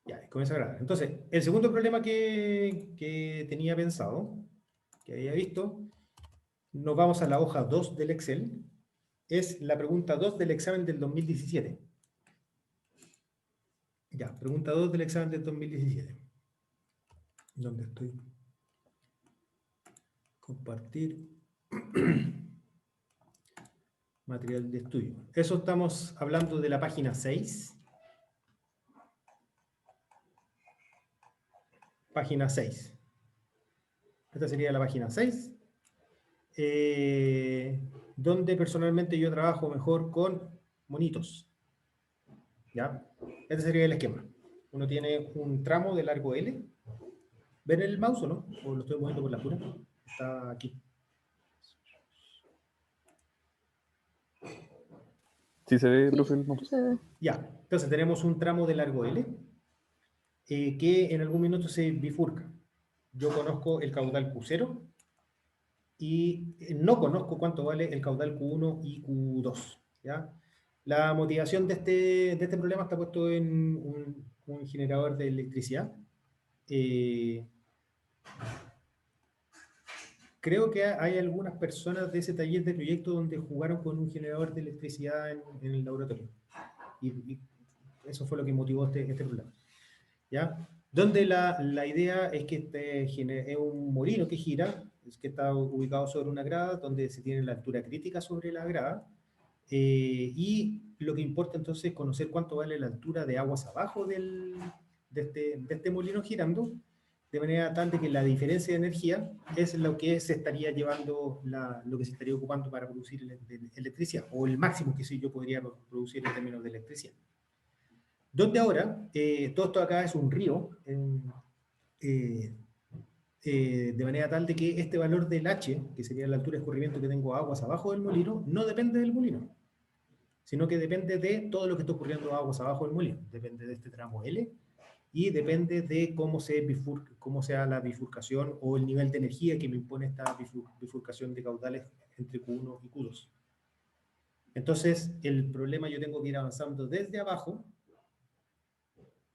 Ya, comienza a grabar. Entonces, el segundo problema que tenía pensado, que había visto, nos vamos a la hoja 2 del Excel, es la pregunta 2 del examen del 2017. Ya, pregunta 2 del examen del 2017. ¿Dónde estoy? Compartir material de estudio. Eso estamos hablando de la página 6. Página 6. Esta sería la página 6. Donde personalmente yo trabajo mejor con monitos. ¿Ya? Este sería el esquema. Uno tiene un tramo de largo L. ¿Ven el mouse o no? ¿O lo estoy moviendo por la pura? Está aquí. Sí se ve, Sí, profe, el mouse. se ve. Ya, entonces tenemos un tramo de largo L que en algún minuto se bifurca. Yo conozco el caudal Q0 y no conozco cuánto vale el caudal Q1 y Q2. ¿Ya? La motivación de este problema está puesto en un generador de electricidad. Creo que hay algunas personas de ese taller de proyecto donde jugaron con un generador de electricidad en el laboratorio. Y eso fue lo que motivó este problema. ¿Ya? Donde la idea es que es un molino que gira, es que está ubicado sobre una grada, donde se tiene la altura crítica sobre la grada, y lo que importa entonces es conocer cuánto vale la altura de aguas abajo de este molino girando, de manera tal de que la diferencia de energía es lo que se estaría llevando, lo que se estaría ocupando para producir electricidad, o el máximo que sí yo podría producir en términos de electricidad. Donde ahora, todo esto acá es un río, de manera tal de que este valor del H, que sería la altura de escurrimiento que tengo aguas abajo del molino, no depende del molino, sino que depende de todo lo que está ocurriendo aguas abajo del molino. Depende de este tramo L y depende de cómo sea la bifurcación o el nivel de energía que me impone esta bifurcación de caudales entre Q1 y Q2. Entonces, el problema yo tengo que ir avanzando desde abajo,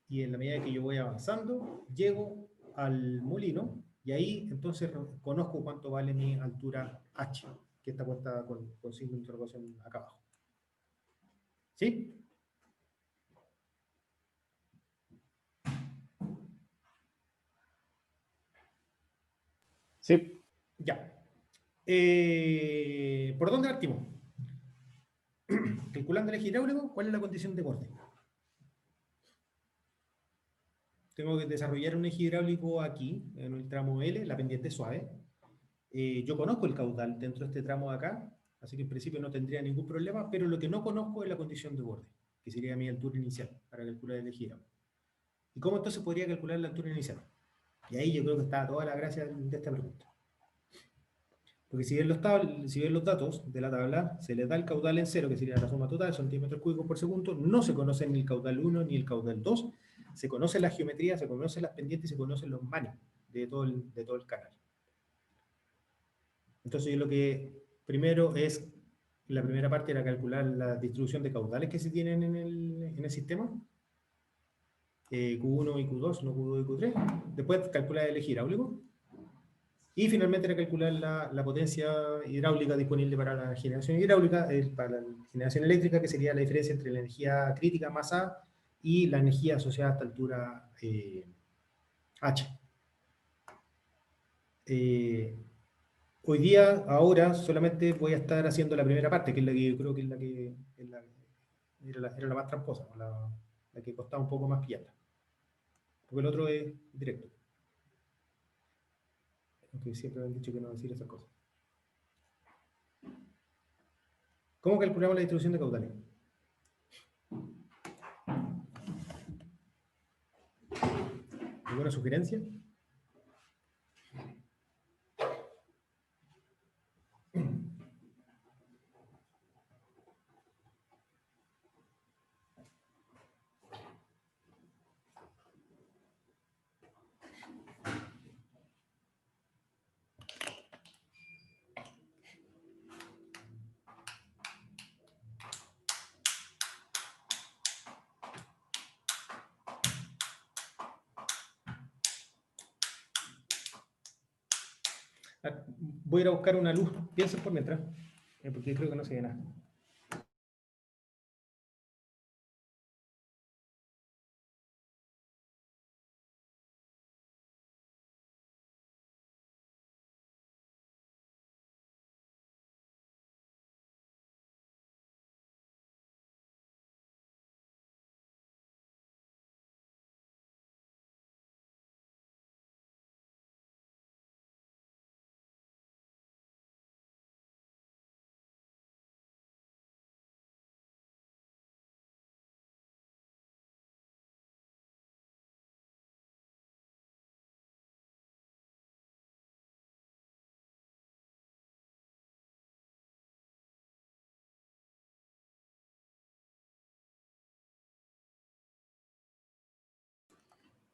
y en la medida que yo voy avanzando, llego al molino, y ahí entonces conozco cuánto vale mi altura H, que está puesta con signo de interrogación acá abajo. ¿Sí? Sí. Ya. ¿Por dónde partimos? Calculando el eje hidráulico, ¿cuál es la condición de borde? Tengo que desarrollar un eje hidráulico aquí, en el tramo L, la pendiente suave. Yo conozco el caudal dentro de este tramo de acá, así que en principio no tendría ningún problema, pero lo que no conozco es la condición de borde, que sería mi altura inicial para calcular el eje hidráulico. ¿Y cómo entonces podría calcular la altura inicial? Y ahí yo creo que está toda la gracia de esta pregunta. Porque si ven los datos de la tabla, se les da el caudal en cero, que sería la suma total, centímetros cúbicos por segundo, no se conoce ni el caudal 1 ni el caudal 2, se conocen las geometrías, se conocen las pendientes y se conocen los manes de todo el canal. Entonces yo lo que primero es, la primera parte era calcular la distribución de caudales que se tienen en el sistema, Q1 y Q2, no Q2 y Q3, después calcular el eje hidráulico, y finalmente era calcular la potencia hidráulica disponible para la generación hidráulica, para la generación eléctrica, que sería la diferencia entre la energía crítica masa y la energía asociada a esta altura H. Hoy día, ahora, solamente voy a estar haciendo la primera parte, que es la que yo creo que es la que era la más tramposa, la que costaba un poco más pillarla. Porque el otro es directo. Aunque siempre me han dicho que no decir esas cosas. ¿Cómo calculamos la distribución de caudales? ¿Alguna sugerencia? Voy a ir a buscar una luz. Piensen por mientras, porque creo que no se ve nada.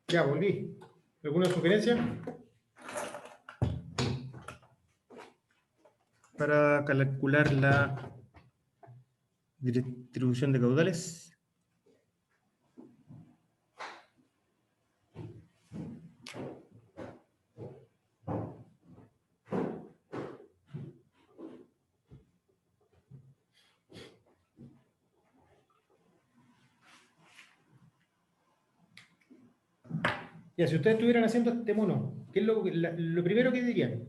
Ya, volví. ¿Alguna sugerencia? Para calcular la distribución de caudales. Ya, si ustedes estuvieran haciendo este mono, ¿qué es lo primero que dirían?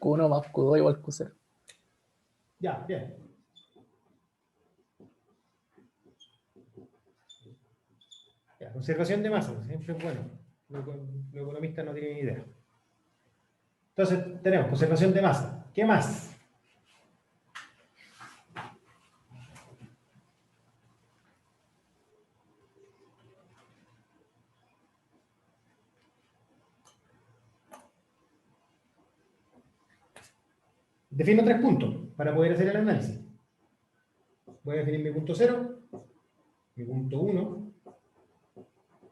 Q1 más Q2 igual Q0. Ya, bien. Ya, conservación de masa, siempre es bueno. Los economistas no tienen idea. Entonces, tenemos conservación de masa. ¿Qué más? Defino 3 puntos para poder hacer el análisis. Voy a definir mi punto 0, mi punto 1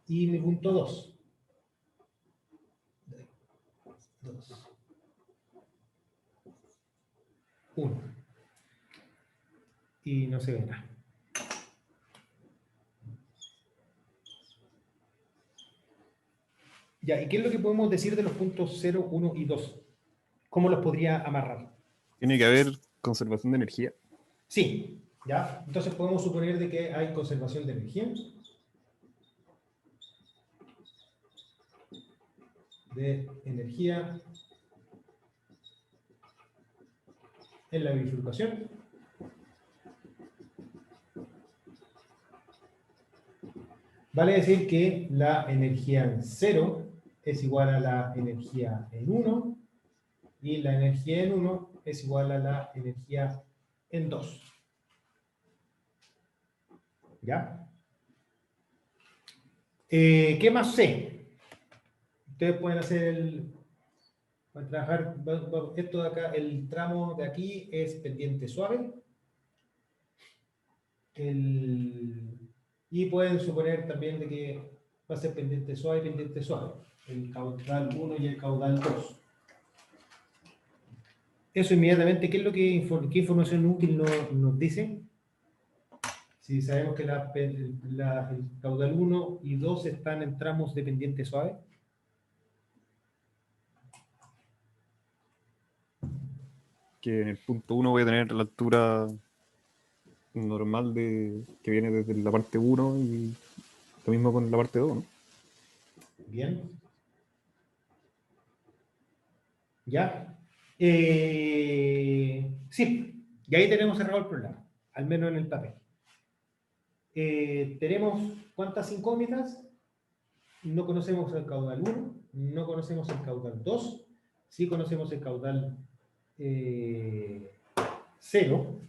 y mi punto 2. 2. 1. Y no se ve nada. Ya, ¿y qué es lo que podemos decir de los puntos 0, 1 y 2? ¿Cómo los podría amarrar? Tiene que haber conservación de energía. Sí, ya. Entonces podemos suponer de que hay conservación de energía. En la bifurcación. Vale decir que la energía en 0 es igual a la energía en 1 y la energía en 1 es igual a la energía en 2. ¿Ya? ¿Qué más sé? Ustedes pueden hacer para trabajar, esto de acá, el tramo de aquí es pendiente suave. Y pueden suponer también de que va a ser pendiente suave y pendiente suave. El caudal 1 y el caudal 2. Eso inmediatamente, ¿qué es lo que qué información útil nos dice? Si sabemos que el caudal 1 y 2 están en tramos de pendiente suave. Que en el punto 1 voy a tener la altura normal que viene desde la parte 1 y lo mismo con la parte 2, ¿no? Bien. ¿Ya? Sí, y ahí tenemos cerrado el problema, al menos en el papel. Tenemos cuántas incógnitas. No conocemos el caudal 1, no conocemos el caudal 2, sí conocemos el caudal 0.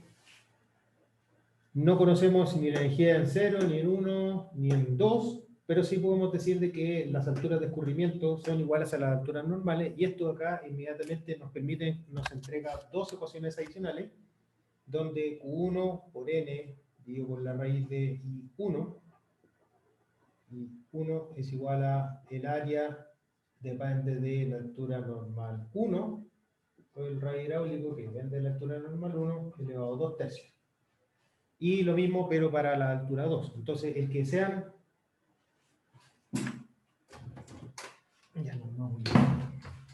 No conocemos ni la energía en 0, ni en 1, ni en 2, pero sí podemos decir de que las alturas de escurrimiento son iguales a las alturas normales, y esto acá inmediatamente nos entrega dos ecuaciones adicionales, donde Q1 por N dividido por la raíz de I1, y 1 es igual a el área, depende de la altura normal 1, o el radio hidráulico que depende de la altura normal 1, elevado a 2 tercios. Y lo mismo, pero para la altura 2. Entonces, el que sean Ya,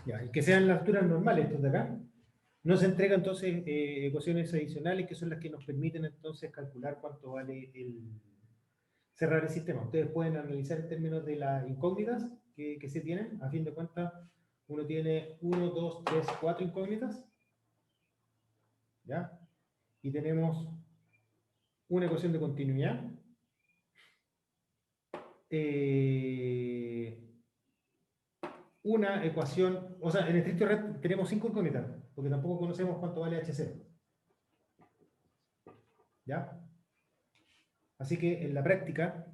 ya, que sean las alturas normales, estos de acá. Nos entrega entonces ecuaciones adicionales que son las que nos permiten entonces calcular cuánto vale cerrar el sistema. Ustedes pueden analizar en términos de las incógnitas que se tienen. A fin de cuentas, uno tiene 1, 2, 3, 4 incógnitas. ¿Ya? Y tenemos una ecuación de continuidad. Una ecuación, o sea, en estricto red tenemos 5 incógnitas, porque tampoco conocemos cuánto vale H0. ¿Ya? Así que en la práctica,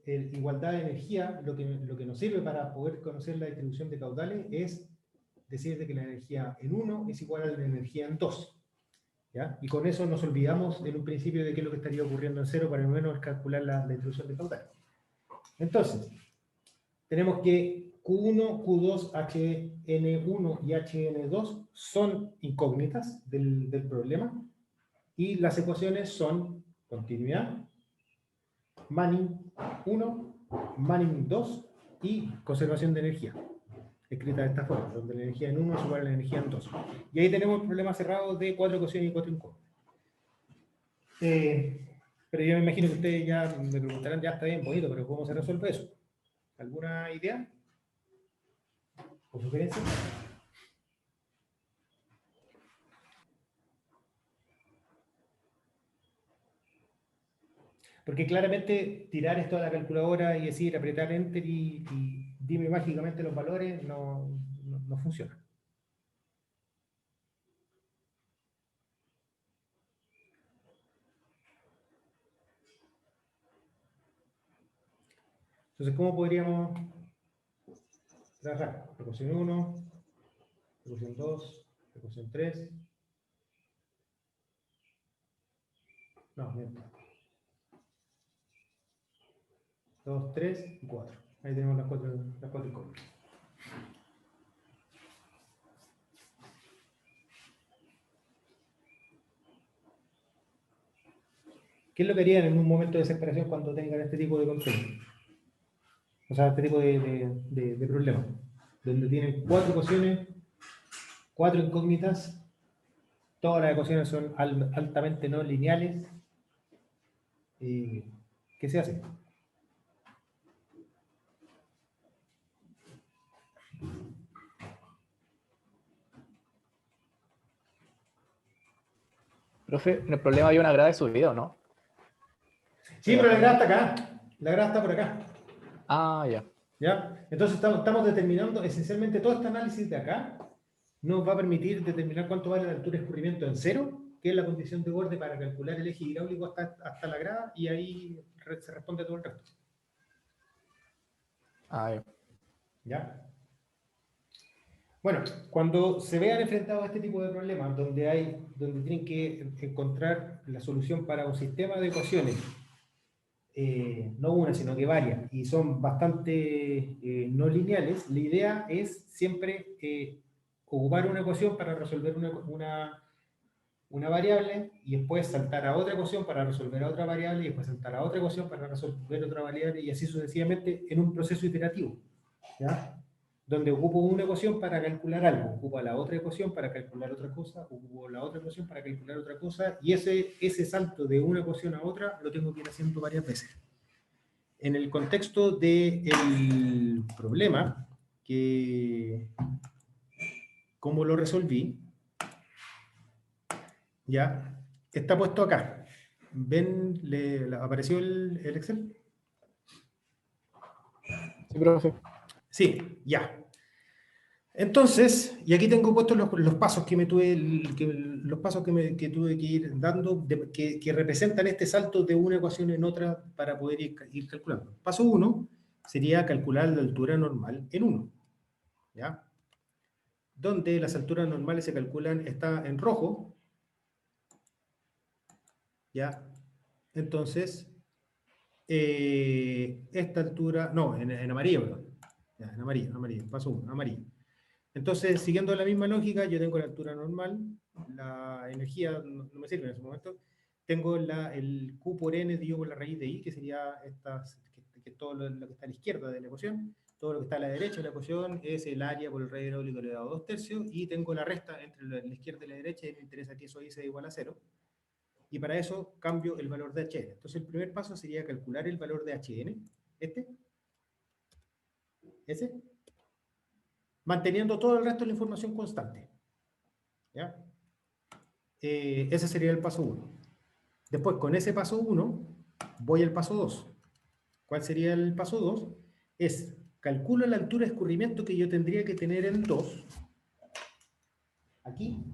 igualdad de energía, lo que nos sirve para poder conocer la distribución de caudales es decir de que la energía en 1 es igual a la energía en 2. ¿Ya? Y con eso nos olvidamos en un principio de qué es lo que estaría ocurriendo en 0 para al menos calcular la distribución de caudales. Entonces, tenemos que Q1, Q2, HN1 y HN2 son incógnitas del problema, y las ecuaciones son continuidad, Manning 1, Manning 2 y conservación de energía, escrita de esta forma, donde la energía en 1 es igual a la energía en 2. Y ahí tenemos el problema cerrado de 4 ecuaciones y 4 incógnitas. Pero yo me imagino que ustedes ya me preguntarán, ya está bien, bonito, pero ¿cómo se resuelve eso? ¿Alguna idea o sugerencia? Porque claramente tirar esto a la calculadora y decir apretar enter y dime mágicamente los valores no funciona. Entonces, ¿cómo podríamos trabajar? Ecuación 1, ecuación 2, ecuación 3. No, miento. 2, 3 y 4. Ahí tenemos las cuatro incógnitas. ¿Qué es lo que harían en un momento de desesperación cuando tengan este tipo de control? O sea, este tipo de problemas. Donde tienen 4 ecuaciones, 4 incógnitas, todas las ecuaciones son altamente no lineales. ¿Qué se hace? Profe, en el problema había una grada de subida, ¿o no? Sí, pero la grada está acá. La grada está por acá. Ah, ya. ¿Ya? Entonces estamos determinando, esencialmente todo este análisis de acá nos va a permitir determinar cuánto vale la altura de escurrimiento en 0, que es la condición de borde para calcular el eje hidráulico hasta la grada, y ahí se responde todo el resto. Ah, ya. ¿Ya? Bueno, cuando se vean enfrentados a este tipo de problemas, donde tienen que encontrar la solución para un sistema de ecuaciones, no una, sino que varias, y son bastante no lineales, la idea es siempre ocupar una ecuación para resolver una variable, y después saltar a otra ecuación para resolver otra variable, y después saltar a otra ecuación para resolver otra variable, y así sucesivamente en un proceso iterativo, ¿ya? Donde ocupo una ecuación para calcular algo, ocupo la otra ecuación para calcular otra cosa, ocupo la otra ecuación para calcular otra cosa, y ese salto de una ecuación a otra lo tengo que ir haciendo varias veces. En el contexto del problema, cómo lo resolví, ya está puesto acá. ¿Ven? ¿Apareció el Excel? Sí, profe. Sí, ya. Entonces, y aquí tengo puestos los pasos que tuve que ir dando, que representan este salto de una ecuación en otra para poder ir calculando. Paso 1 sería calcular la altura normal en 1, ¿ya? Donde las alturas normales se calculan, está en rojo, ¿ya? Entonces, esta altura, no, en amarillo, perdón. Ya, en amarillo, paso 1, amarillo. Entonces, siguiendo la misma lógica, yo tengo la altura normal, la energía no me sirve en ese momento, tengo el Q por N dividido por la raíz de I, que sería que es todo lo que está a la izquierda de la ecuación. Todo lo que está a la derecha de la ecuación es el área por el radio hidráulico elevado a 2/3, y tengo la resta entre la izquierda y la derecha, y me interesa que eso ahí sea igual a 0. Y para eso cambio el valor de HN. Entonces el primer paso sería calcular el valor de HN, ese, manteniendo todo el resto de la información constante. ¿Ya? Ese sería el paso 1. Después, con ese paso 1, voy al paso 2. ¿Cuál sería el paso 2? Es, calculo la altura de escurrimiento que yo tendría que tener en 2. Aquí.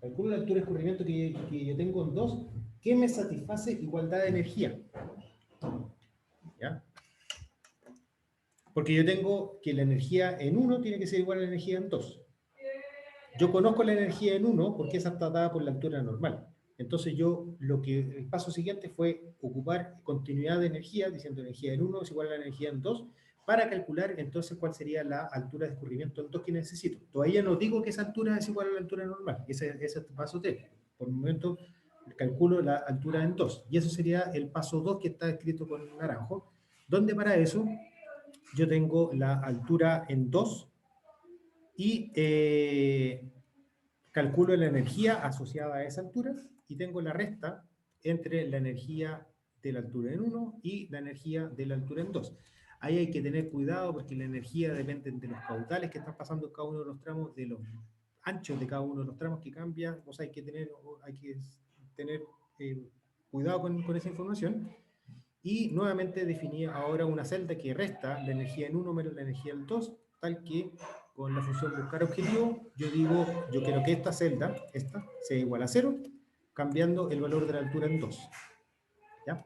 Calculo la altura de escurrimiento que yo tengo en 2, que me satisface igualdad de energía. ¿Ya? Porque yo tengo que la energía en 1 tiene que ser igual a la energía en 2. Yo conozco la energía en 1 porque esa está dada por la altura normal. Entonces el paso siguiente fue ocupar continuidad de energía, diciendo energía en 1 es igual a la energía en 2, para calcular entonces cuál sería la altura de escurrimiento en 2 que necesito. Todavía no digo que esa altura es igual a la altura normal, ese es el paso 3. Por el momento calculo la altura en 2, y eso sería el paso 2 que está escrito con naranjo, donde para eso yo tengo la altura en 2 y calculo la energía asociada a esa altura y tengo la resta entre la energía de la altura en 1 y la energía de la altura en 2. Ahí hay que tener cuidado porque la energía depende de los caudales que están pasando en cada uno de los tramos, de los anchos de cada uno de los tramos que cambian. O sea, hay que tener cuidado con esa información. Y nuevamente definí ahora una celda que resta la energía en 1 menos la energía en 2, tal que con la función buscar objetivo, yo digo, yo quiero que esta celda, esta, sea igual a 0, cambiando el valor de la altura en 2. ¿Ya?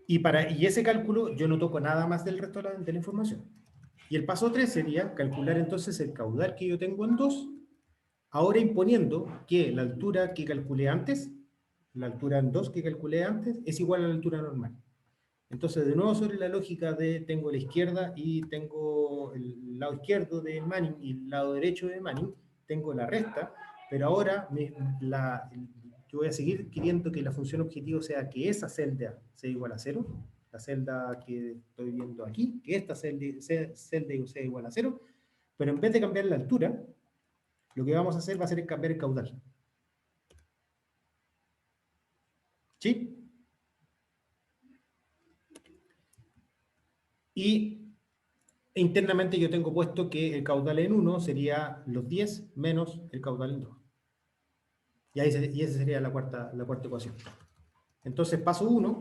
Y ese cálculo yo no toco nada más del resto de la información. Y el paso 3 sería calcular entonces el caudal que yo tengo en 2, ahora imponiendo que la altura que calculé antes, la altura en 2 que calculé antes, es igual a la altura normal. Entonces, de nuevo, sobre la lógica de tengo la izquierda y tengo el lado izquierdo de Manning y el lado derecho de Manning, tengo la resta, pero ahora yo voy a seguir queriendo que la función objetivo sea que esa celda sea igual a 0, la celda que estoy viendo aquí, que esta celda sea igual a 0, pero en vez de cambiar la altura, lo que vamos a hacer va a ser cambiar el caudal. ¿Sí? Y internamente yo tengo puesto que el caudal en 1 sería los 10 menos el caudal en 2. Y esa sería la cuarta ecuación. Entonces, paso 1,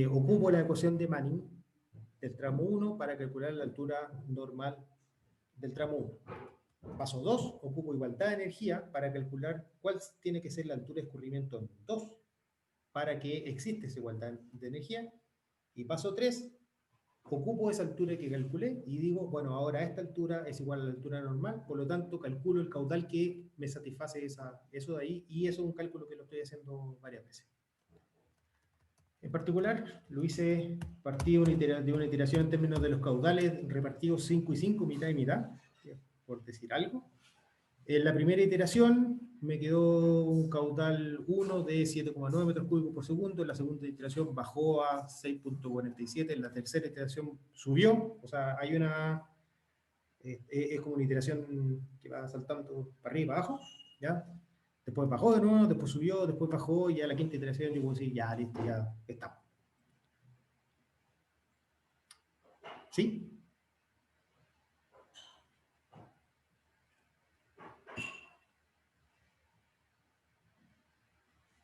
ocupo la ecuación de Manning del tramo 1 para calcular la altura normal del tramo 1. Paso 2, ocupo igualdad de energía para calcular cuál tiene que ser la altura de escurrimiento en 2 para que exista esa igualdad de energía. Y paso 3, ocupo esa altura que calculé y digo, bueno, ahora esta altura es igual a la altura normal, por lo tanto calculo el caudal que me satisface eso de ahí, y eso es un cálculo que lo estoy haciendo varias veces. En particular, lo hice partido de una iteración en términos de los caudales repartidos 5 y 5, mitad y mitad, por decir algo. En la primera iteración me quedó un caudal 1 de 7,9 metros cúbicos por segundo, en la segunda iteración bajó a 6,47, en la tercera iteración subió, o sea, hay es como una iteración que va saltando para arriba y para abajo, ¿ya? Después bajó de nuevo, después subió, después bajó, y a la quinta iteración yo puedo decir, ya, listo, ya está. ¿Sí?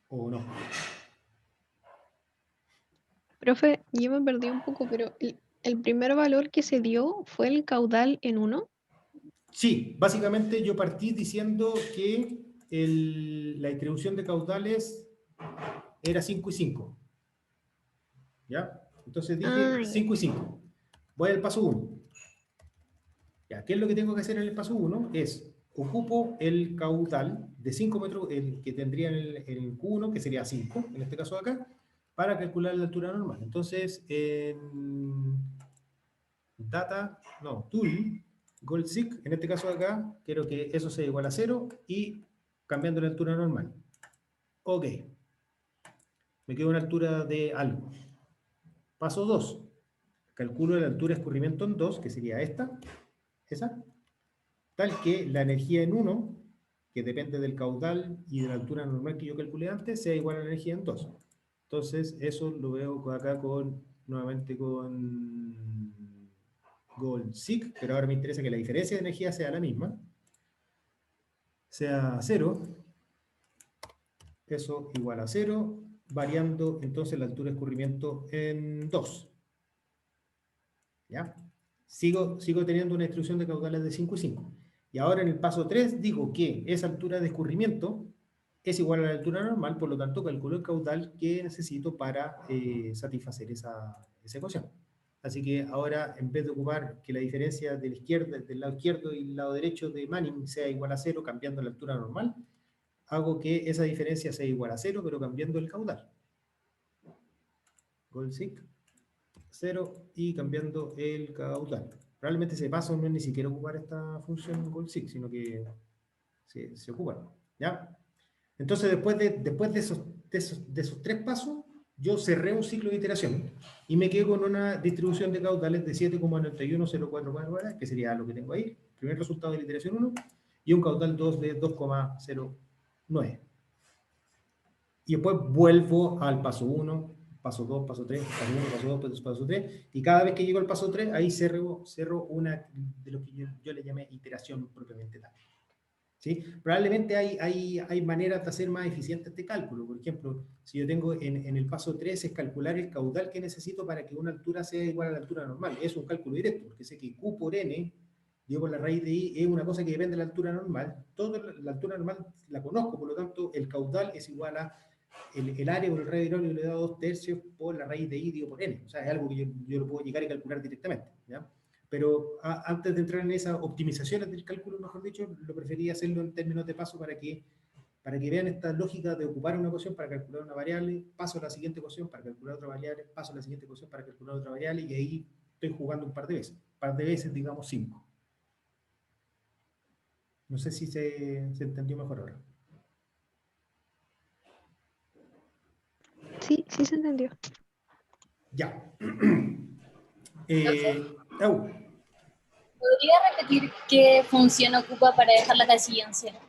¿O no? Profe, yo me perdí un poco, pero el primer valor que se dio fue el caudal en 1. Sí, básicamente yo partí diciendo que la distribución de caudales era 5 y 5. ¿Ya? Entonces dije 5 y 5. Voy al paso 1. ¿Ya? ¿Qué es lo que tengo que hacer en el paso 1? Es, ocupo el caudal de 5 metros, el que tendría en el Q1, que sería 5, en este caso de acá, para calcular la altura normal. Entonces, en tool, goal-seek, en este caso de acá, quiero que eso sea igual a 0 y cambiando la altura normal. Ok. Me quedo a una altura de algo. Paso 2. Calculo la altura de escurrimiento en 2, que sería esta, esa, tal que la energía en 1, que depende del caudal y de la altura normal que yo calculé antes, sea igual a la energía en 2. Entonces, eso lo veo acá nuevamente con Gold-SIG, pero ahora me interesa que la diferencia de energía sea la misma, sea 0, eso igual a 0, variando entonces la altura de escurrimiento en 2. ¿Ya? Sigo teniendo una distribución de caudales de 5 y 5. Y ahora en el paso 3 digo que esa altura de escurrimiento es igual a la altura normal, por lo tanto calculo el caudal que necesito para satisfacer esa ecuación. Así que ahora, en vez de ocupar que la diferencia de la izquierda, del lado izquierdo y el lado derecho de Manning sea igual a 0, cambiando la altura normal, hago que esa diferencia sea igual a 0, pero cambiando el caudal. Gold-SIG, 0 y cambiando el caudal. Probablemente ese paso no es ni siquiera ocupar esta función Gold-SIG, sino que se ocupa. ¿Ya? Entonces, después de esos 3 pasos, yo cerré un ciclo de iteración y me quedo con una distribución de caudales de 7,91044, que sería lo que tengo ahí, primer resultado de la iteración 1, y un caudal 2 de 2,09. Y después vuelvo al paso 1, paso 2, paso 3, paso 1, paso 2, paso 3, y cada vez que llego al paso 3, ahí cerro una de lo que yo le llamé iteración propiamente tal. ¿Sí? Probablemente hay maneras de hacer más eficiente este cálculo. Por ejemplo, si yo tengo en el paso 3 es calcular el caudal que necesito para que una altura sea igual a la altura normal. Es un cálculo directo, porque sé que Q por N, yo por la raíz de I, es una cosa que depende de la altura normal. Toda la altura normal la conozco, por lo tanto, el caudal es igual a el área por el radio hidráulico le da 2/3 por la raíz de I dividido por N. O sea, es algo que yo lo puedo llegar a calcular directamente. ¿Ya? Pero antes de entrar en esas optimizaciones del cálculo, mejor dicho, lo prefería hacerlo en términos de paso para que vean esta lógica de ocupar una ecuación para calcular una variable, paso a la siguiente ecuación para calcular otra variable, paso a la siguiente ecuación para calcular otra variable, y ahí estoy jugando un par de veces, digamos 5. No sé si se entendió mejor ahora. Sí, sí se entendió. Ya. Profe, Oh, ¿podría repetir qué función ocupa para dejar la casilla en cero?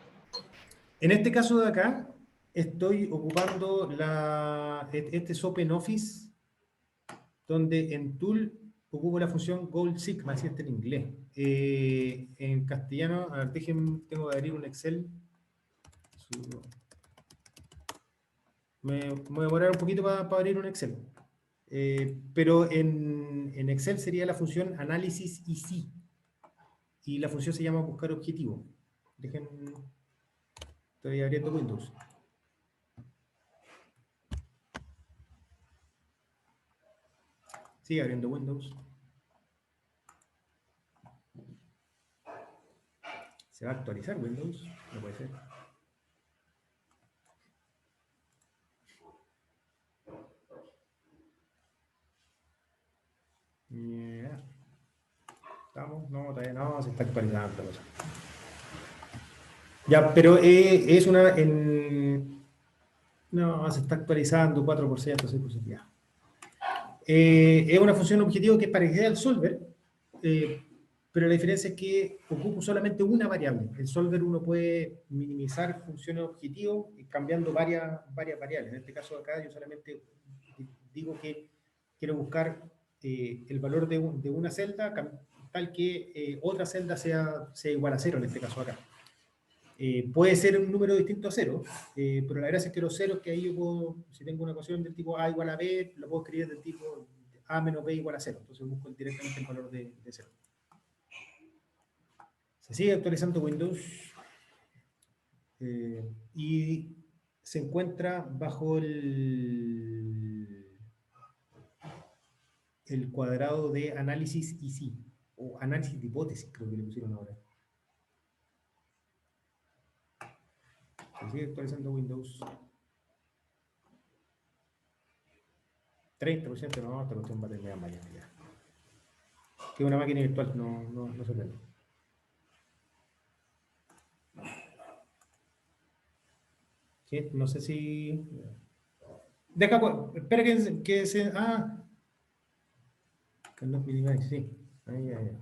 en este caso de acá, estoy ocupando este es OpenOffice, donde en Tool ocupo la función Gold Sigma, así está en inglés. En castellano, a ver, déjenme, tengo que abrir un Excel. Me voy a demorar un poquito para abrir un Excel. Pero en Excel sería la función análisis y sí. Y la función se llama buscar objetivo. Estoy abriendo Windows. Sigue abriendo Windows. ¿Se va a actualizar Windows? No puede ser. Yeah. ¿Estamos? No, todavía no, se está actualizando la cosa. Ya, pero es una... no, se está actualizando 4%, 6%. Ya. Es una función objetivo que es parecida al solver, pero la diferencia es que ocupo solamente una variable. El solver uno puede minimizar funciones objetivo cambiando varias variables. En este caso acá yo solamente digo que quiero buscar el valor de una celda tal que otra celda sea igual a 0, en este caso acá. Puede ser un número distinto a 0, pero la gracia es que los ceros que ahí yo puedo, si tengo una ecuación del tipo A igual a B, lo puedo escribir del tipo A menos B igual a 0. Entonces busco directamente el valor de 0. Se sigue actualizando Windows y se encuentra bajo el cuadrado de análisis y sí, o análisis de hipótesis, creo que le pusieron ahora. Se sigue actualizando Windows. 30%, no, esta cuestión va a terminar mañana ya. Que una máquina virtual no se prende. Sí, no sé si... espera que se. Ah, Carlos Minimax, sí. Ahí, ahí.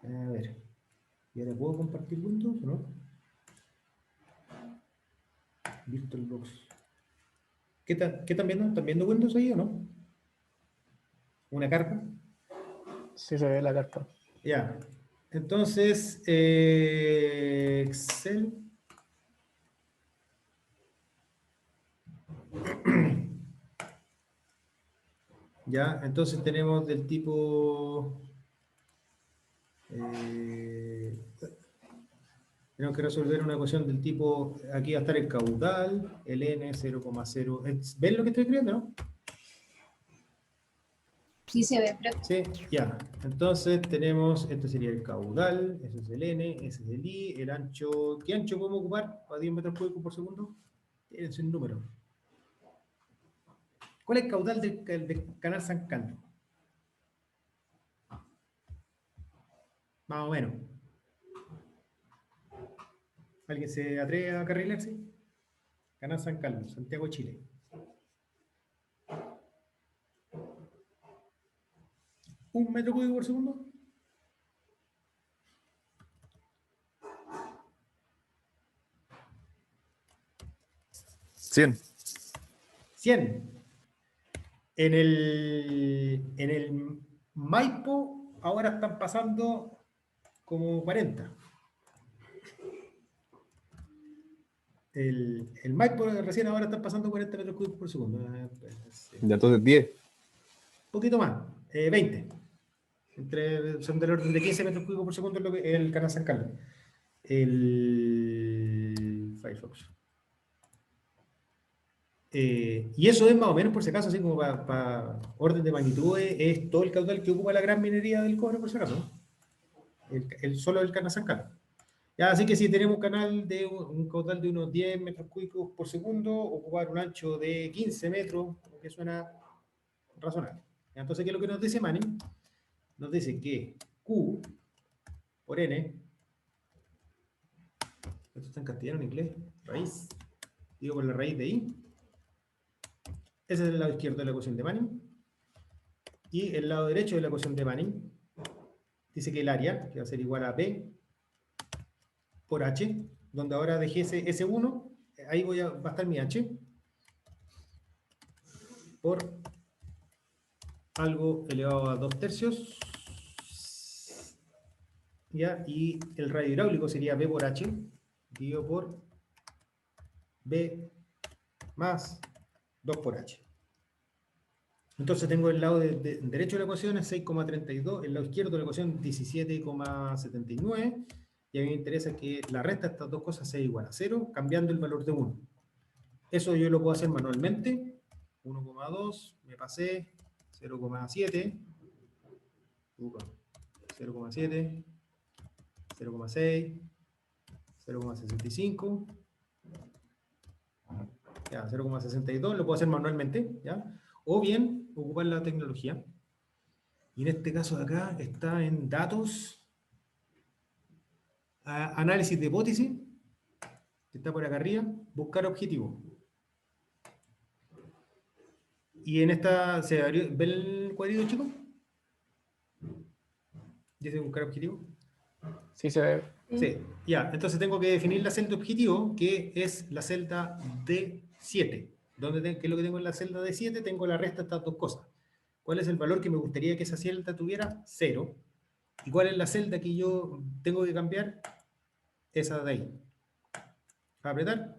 A ver. ¿Y ahora puedo compartir Windows o no? VirtualBox. ¿Qué están viendo? ¿Están viendo Windows ahí o no? ¿Una carpa? Sí se ve la carta. Ya. Entonces, Excel. Ya, entonces tenemos del tipo. Tenemos que resolver una ecuación del tipo. Aquí va a estar el caudal, el n 0,0. ¿Ven lo que estoy escribiendo, no? Sí se ve, profe. Sí, ya. Entonces tenemos. Este sería el caudal, ese es el n, ese es el i, el ancho. ¿Qué ancho podemos ocupar a 10 metros cúbicos por segundo? Tienen un número. ¿Cuál es el caudal del canal San Carlos? Más o menos. ¿Alguien se atreve a carrilarse? Canal San Carlos, Santiago, Chile. ¿Un metro cúbico por segundo? ¿100? 100. En el Maipo ahora están pasando como 40. El Maipo recién ahora están pasando 40 metros cúbicos por segundo. Ya, entonces 10. Un poquito más, 20. Son del orden de 15 metros cúbicos por segundo el canal San Carlos. El Firefox. Y eso es más o menos, por si acaso, así como para orden de magnitud, es todo el caudal que ocupa la gran minería del cobre, por si acaso, ¿no? Solo el canal San Carlos. Ya, así que si tenemos un canal de un caudal de unos 10 metros cúbicos por segundo, ocupar un ancho de 15 metros, que suena razonable. Entonces, ¿qué es lo que nos dice Manning? Nos dice que Q por N, esto está en castellano, en inglés, raíz, digo por la raíz de I, ese es el lado izquierdo de la ecuación de Manning, y el lado derecho de la ecuación de Manning dice que el área, que va a ser igual a B por H, donde ahora dejé ese S1, ahí va a estar mi H, por algo elevado a 2/3, ¿ya? Y el radio hidráulico sería B por H, dividido por B más 2 por H. Entonces tengo el lado derecho de la ecuación es 6,32, el lado izquierdo de la ecuación 17,79, y a mí me interesa que la resta de estas dos cosas sea igual a 0, cambiando el valor de 1. Eso yo lo puedo hacer manualmente. 1,2, me pasé, 0,7, 0,7, 0,6, 0,65, ya, 0,62, lo puedo hacer manualmente, ¿ya? O bien ocupar la tecnología. Y en este caso de acá está en datos, análisis de hipótesis, que está por acá arriba, buscar objetivo. Y en esta, ¿se abrió? ¿Ve el cuadrito, chicos? Dice buscar objetivo. Sí se ve. Sí, ya. Entonces tengo que definir la celda objetivo, que es la celda D7. ¿Qué es lo que tengo en la celda D7? Tengo la resta de estas dos cosas. ¿Cuál es el valor que me gustaría que esa celda tuviera? 0. ¿Y cuál es la celda que yo tengo que cambiar? Esa de ahí. Apretar.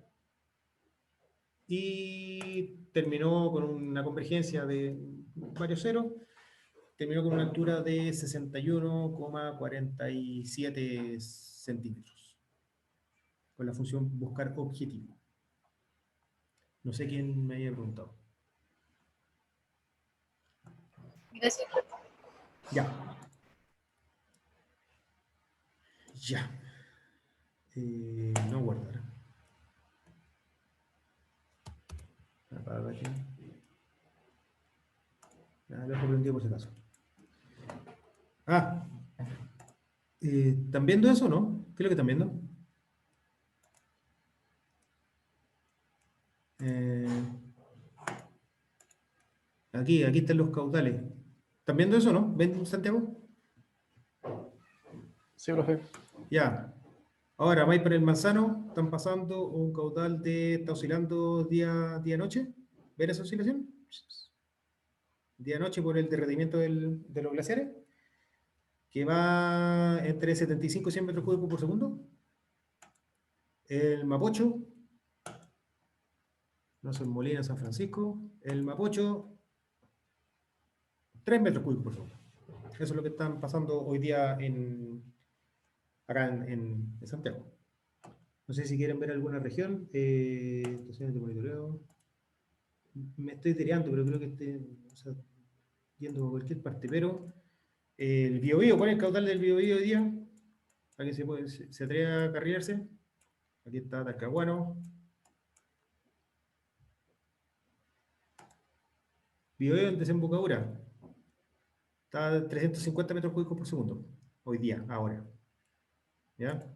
Y terminó con una convergencia de varios ceros. Terminó con una altura de 61,47 centímetros. Con la función buscar objetivo. No sé quién me haya preguntado. Gracias, profe. Ya. Ya. No guardar. Apaga aquí. Lo dejo prendido por si acaso. ¿Están viendo eso o no? ¿Qué es lo que están viendo? Aquí están los caudales. ¿Están viendo eso, no? ¿Ven, Santiago? Sí, profe. Ya. Ahora, vais para el Manzano, están pasando un caudal está oscilando día-noche. ¿Ven esa oscilación? Día-noche por el derretimiento de los glaciares, que va entre 75 y 100 metros cúbicos por segundo. El Mapocho, no son Molina, San Francisco. El Mapocho, 3 metros cúbicos por segundo. Eso es lo que están pasando hoy día acá en Santiago. No sé si quieren ver alguna región. Estaciones de monitoreo. Me estoy tireando, pero creo que yendo a cualquier parte. Pero el Biobío, ¿cuál es el caudal del Biobío hoy día? ¿Alguien se atreve a carrilarse? Aquí está Talcahuano. Biobío en desembocadura. Está a 350 metros cúbicos por segundo. Hoy día, ahora. ¿Ya?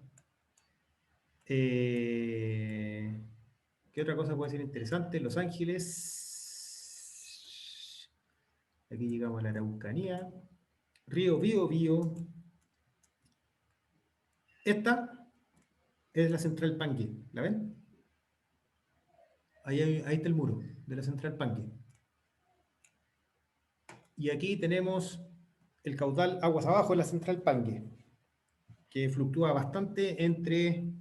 ¿Qué otra cosa puede ser interesante? Los Ángeles. Aquí llegamos a la Araucanía. Río Biobío. Esta es la central Pangue. ¿La ven? Ahí está el muro de la central Pangue. Y aquí tenemos el caudal aguas abajo de la central Pangue, que fluctúa bastante entre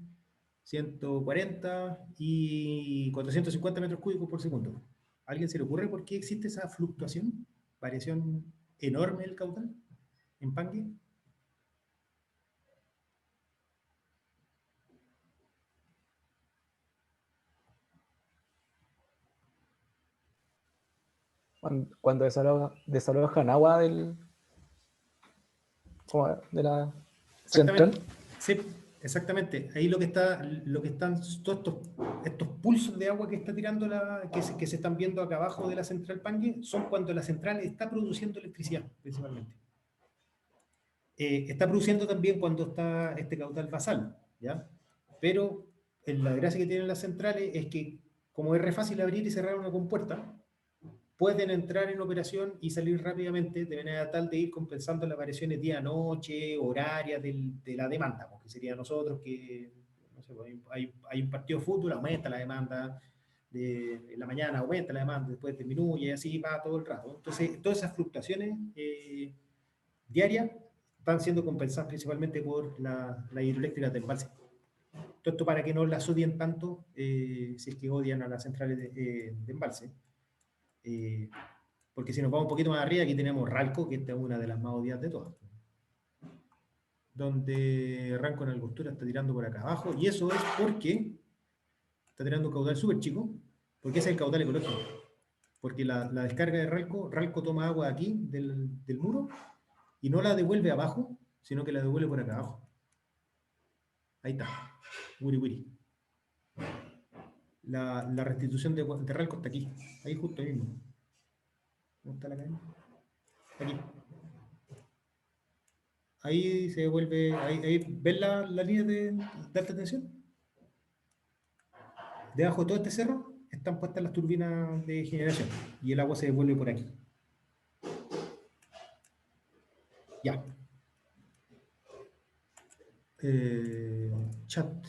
140 y 450 metros cúbicos por segundo. ¿A alguien se le ocurre por qué existe esa fluctuación? Variación enorme del caudal en Pangue. Cuando desalojan agua de la central. Exactamente. Sí, exactamente. Ahí lo que están todos estos pulsos de agua que está tirando que se están viendo acá abajo de la central Pangue, son cuando la central está produciendo electricidad, principalmente. Está produciendo también cuando está este caudal basal, ¿ya? Pero la gracia que tienen las centrales es que, como es re fácil abrir y cerrar una compuerta, pueden entrar en operación y salir rápidamente de manera tal de ir compensando las variaciones día-noche, horarias de la demanda, porque sería nosotros que, no sé, hay un partido de fútbol, aumenta la demanda, en la mañana aumenta la demanda, después disminuye, y así va todo el rato. Entonces, todas esas fluctuaciones diarias están siendo compensadas principalmente por la hidroeléctrica de embalse. Todo esto para que no las odien tanto, si es que odian a las centrales de embalse. Porque si nos vamos un poquito más arriba, aquí tenemos Ralco, que esta es una de las más odiadas de todas. Donde Ranco en Angostura está tirando por acá abajo, y eso es porque está tirando un caudal súper chico, porque ese es el caudal ecológico. Porque la descarga de Ralco toma agua aquí del muro y no la devuelve abajo, sino que la devuelve por acá abajo. Ahí está, Wiri Wiri. La restitución de Ralco está aquí, ahí justo ahí mismo. ¿Dónde está la cadena? Aquí. Ahí se devuelve, ahí ¿ven la línea de alta tensión? Debajo de todo este cerro están puestas las turbinas de generación y el agua se devuelve por aquí. Ya. Chat.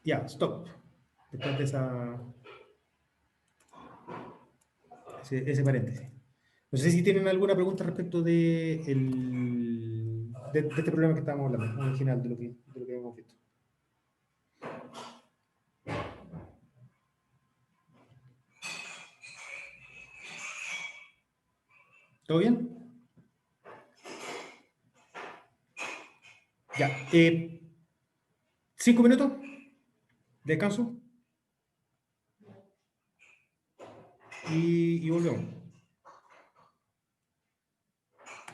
Ya, stop. Después de ese paréntesis. No sé si tienen alguna pregunta respecto de este problema que estábamos hablando, original de lo que hemos visto. ¿Todo bien? Ya. 5 minutos. Descanso. Y volvemos.